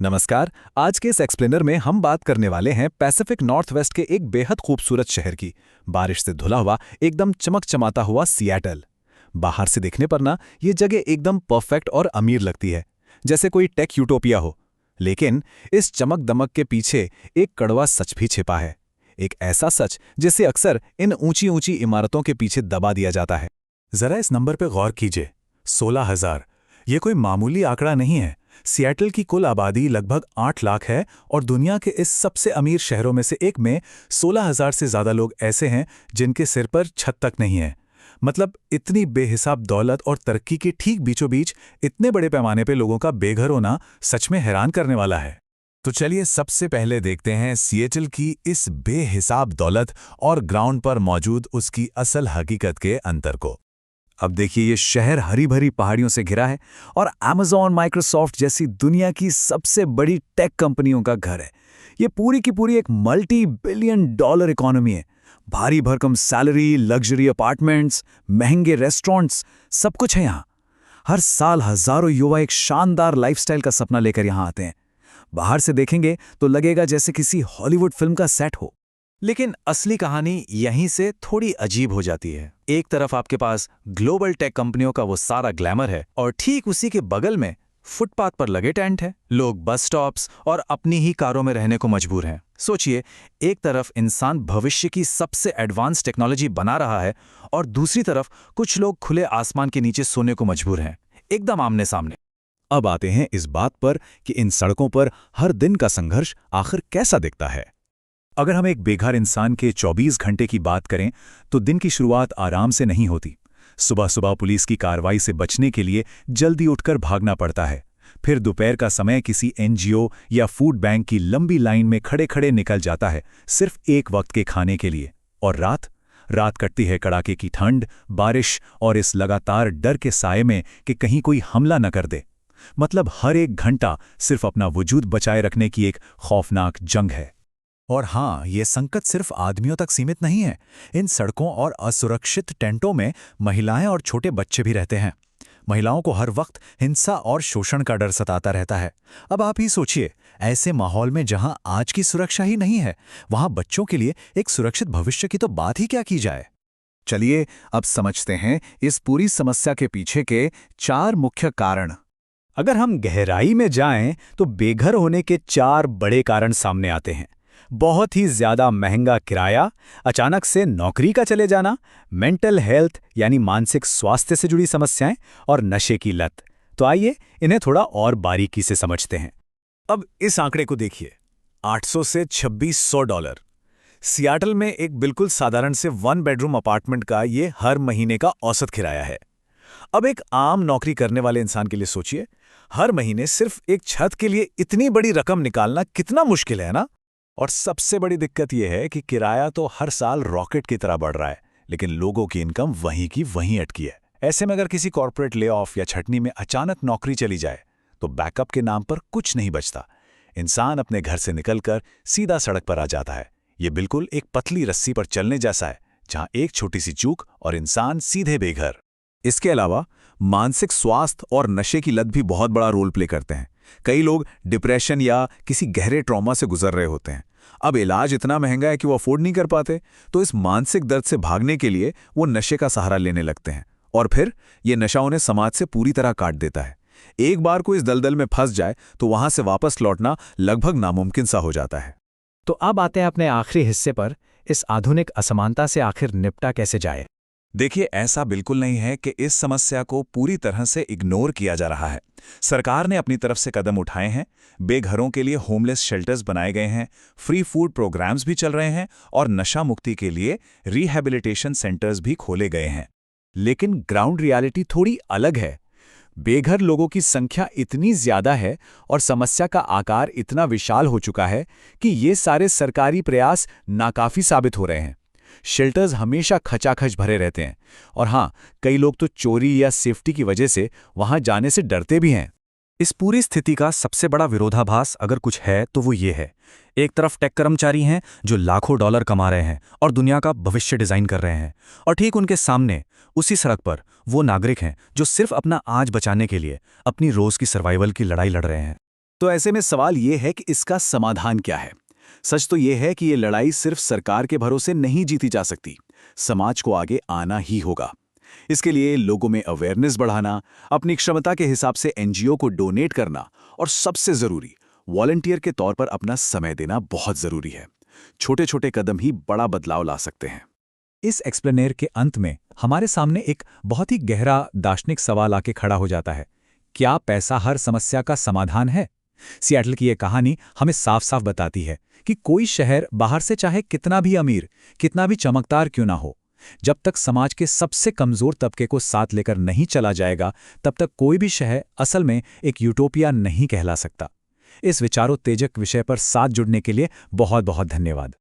नमस्कार। आज के इस एक्सप्लेनर में हम बात करने वाले हैं पैसिफिक नॉर्थवेस्ट के एक बेहद खूबसूरत शहर की, बारिश से धुला हुआ, एकदम चमकचमाता हुआ सिएटल। बाहर से देखने पर ना ये जगह एकदम परफेक्ट और अमीर लगती है, जैसे कोई टेक यूटोपिया हो। लेकिन इस चमक दमक के पीछे एक कड़वा सच भी छिपा है। एक ऐसा सच जिसे अक्सर इन ऊंची ऊंची इमारतों के पीछे दबा दिया जाता है। जरा इस नंबर पे गौर कीजिए, 16,000। ये कोई मामूली आंकड़ा नहीं है। सिएटल की कुल आबादी लगभग 8 लाख है और दुनिया के इस सबसे अमीर शहरों में से एक में 16,000 से ज्यादा लोग ऐसे हैं जिनके सिर पर छत तक नहीं है। मतलब इतनी बेहिसाब दौलत और तरक्की के ठीक बीचों बीच इतने बड़े पैमाने पे लोगों का बेघर होना सच में हैरान करने वाला है। तो चलिए सबसे पहले देखते हैं सिएटल की इस बेहिसाब दौलत और ग्राउंड पर मौजूद उसकी असल हकीकत के अंतर को। अब देखिए, ये शहर हरी भरी पहाड़ियों से घिरा है और Amazon, माइक्रोसॉफ्ट जैसी दुनिया की सबसे बड़ी टेक कंपनियों का घर है। ये पूरी की पूरी एक मल्टी बिलियन डॉलर इकोनॉमी है। भारी भरकम सैलरी, लग्जरी अपार्टमेंट्स, महंगे रेस्टोरेंट्स, सब कुछ है यहाँ। हर साल हजारों युवा एक शानदार लाइफस्टाइल का सपना लेकर यहाँ आते हैं। बाहर से देखेंगे तो लगेगा जैसे किसी हॉलीवुड फिल्म का सेट हो। लेकिन असली कहानी यहीं से थोड़ी अजीब हो जाती है। एक तरफ आपके पास ग्लोबल टेक कंपनियों का वो सारा ग्लैमर है और ठीक उसी के बगल में फुटपाथ पर लगे टेंट हैं। लोग बस स्टॉप्स और अपनी ही कारों में रहने को मजबूर हैं। सोचिए, एक तरफ इंसान भविष्य की सबसे एडवांस टेक्नोलॉजी बना रहा है और दूसरी तरफ कुछ लोग खुले आसमान के नीचे सोने को मजबूर हैं, एकदम आमने सामने। अब आते हैं इस बात पर कि इन सड़कों पर हर दिन का संघर्ष आखिर कैसा दिखता है। अगर हम एक बेघर इंसान के 24 घंटे की बात करें तो दिन की शुरुआत आराम से नहीं होती। सुबह सुबह पुलिस की कार्रवाई से बचने के लिए जल्दी उठकर भागना पड़ता है। फिर दोपहर का समय किसी एनजीओ या फूड बैंक की लंबी लाइन में खड़े खड़े निकल जाता है, सिर्फ एक वक्त के खाने के लिए। और रात कटती है कड़ाके की ठंड, बारिश और इस लगातार डर के साए में कि कहीं कोई हमला न कर दे। मतलब हर एक घंटा सिर्फ अपना वजूद बचाए रखने की एक खौफनाक जंग है। और हाँ, ये संकट सिर्फ आदमियों तक सीमित नहीं है। इन सड़कों और असुरक्षित टेंटों में महिलाएं और छोटे बच्चे भी रहते हैं। महिलाओं को हर वक्त हिंसा और शोषण का डर सताता रहता है। अब आप ही सोचिए, ऐसे माहौल में जहां आज की सुरक्षा ही नहीं है, वहां बच्चों के लिए एक सुरक्षित भविष्य की तो बात ही क्या की जाए। चलिए अब समझते हैं इस पूरी समस्या के पीछे के 4 मुख्य कारण। अगर हम गहराई में जाएं तो बेघर होने के 4 बड़े कारण सामने आते हैं। बहुत ही ज्यादा महंगा किराया, अचानक से नौकरी का चले जाना, मेंटल हेल्थ यानी मानसिक स्वास्थ्य से जुड़ी समस्याएं और नशे की लत। तो आइए इन्हें थोड़ा और बारीकी से समझते हैं। अब इस आंकड़े को देखिए, 800 से $2600। सियाटल में एक बिल्कुल साधारण से 1 बेडरूम अपार्टमेंट का ये हर महीने का औसत किराया है। अब एक आम नौकरी करने वाले इंसान के लिए सोचिए, हर महीने सिर्फ एक छत के लिए इतनी बड़ी रकम निकालना कितना मुश्किल है ना। और सबसे बड़ी दिक्कत यह है कि किराया तो हर साल रॉकेट की तरह बढ़ रहा है, लेकिन लोगों की इनकम वहीं की वहीं अटकी है। ऐसे में अगर किसी कॉर्पोरेट ले ऑफ या छटनी में अचानक नौकरी चली जाए तो बैकअप के नाम पर कुछ नहीं बचता। इंसान अपने घर से निकलकर सीधा सड़क पर आ जाता है। ये बिल्कुल एक पतली रस्सी पर चलने जैसा है, जहां एक छोटी सी चूक और इंसान सीधे बेघर। इसके अलावा मानसिक स्वास्थ्य और नशे की लत भी बहुत बड़ा रोल प्ले करते हैं। कई लोग डिप्रेशन या किसी गहरे ट्रॉमा से गुजर रहे होते हैं। अब इलाज इतना महंगा है कि वो अफोर्ड नहीं कर पाते, तो इस मानसिक दर्द से भागने के लिए वो नशे का सहारा लेने लगते हैं। और फिर ये नशा उन्हें समाज से पूरी तरह काट देता है। एक बार को इस दलदल में फंस जाए तो वहां से वापस लौटना लगभग नामुमकिन सा हो जाता है। तो अब आते हैं अपने आखिरी हिस्से पर, इस आधुनिक असमानता से आखिर निपटा कैसे जाए। देखिए, ऐसा बिल्कुल नहीं है कि इस समस्या को पूरी तरह से इग्नोर किया जा रहा है। सरकार ने अपनी तरफ से कदम उठाए हैं। बेघरों के लिए होमलेस शेल्टर्स बनाए गए हैं, फ्री फूड प्रोग्राम्स भी चल रहे हैं और नशा मुक्ति के लिए रिहैबिलिटेशन सेंटर्स भी खोले गए हैं। लेकिन ग्राउंड रियलिटी थोड़ी अलग है। बेघर लोगों की संख्या इतनी ज्यादा है और समस्या का आकार इतना विशाल हो चुका है कि ये सारे सरकारी प्रयास नाकाफी साबित हो रहे हैं। शेल्टर्स हमेशा खचाखच भरे रहते हैं और हाँ, कई लोग तो चोरी या सेफ्टी की वजह से वहां जाने से डरते भी हैं। इस पूरी स्थिति का सबसे बड़ा विरोधाभास अगर कुछ है तो वो ये है, एक तरफ टेक कर्मचारी हैं जो लाखों डॉलर कमा रहे हैं और दुनिया का भविष्य डिजाइन कर रहे हैं, और ठीक उनके सामने उसी सड़क पर वो नागरिक हैं जो सिर्फ अपना आज बचाने के लिए अपनी रोज की सर्वाइवल की लड़ाई लड़ रहे हैं। तो ऐसे में सवाल ये है कि इसका समाधान क्या है। सच तो ये है कि ये लड़ाई सिर्फ सरकार के भरोसे नहीं जीती जा सकती, समाज को आगे आना ही होगा। इसके लिए लोगों में अवेयरनेस बढ़ाना, अपनी क्षमता के हिसाब से एनजीओ को डोनेट करना और सबसे जरूरी वॉलंटियर के तौर पर अपना समय देना बहुत जरूरी है। छोटे छोटे कदम ही बड़ा बदलाव ला सकते हैं। इस एक्सप्लेनेर के अंत में हमारे सामने एक बहुत ही गहरा दार्शनिक सवाल आके खड़ा हो जाता है। क्या पैसा हर समस्या का समाधान है? सिएटल की ये कहानी हमें साफ साफ बताती है कि कोई शहर बाहर से चाहे कितना भी अमीर, कितना भी चमकदार क्यों ना हो, जब तक समाज के सबसे कमजोर तबके को साथ लेकर नहीं चला जाएगा, तब तक कोई भी शहर असल में एक यूटोपिया नहीं कहला सकता। इस विचारोत्तेजक विषय पर साथ जुड़ने के लिए बहुत बहुत धन्यवाद।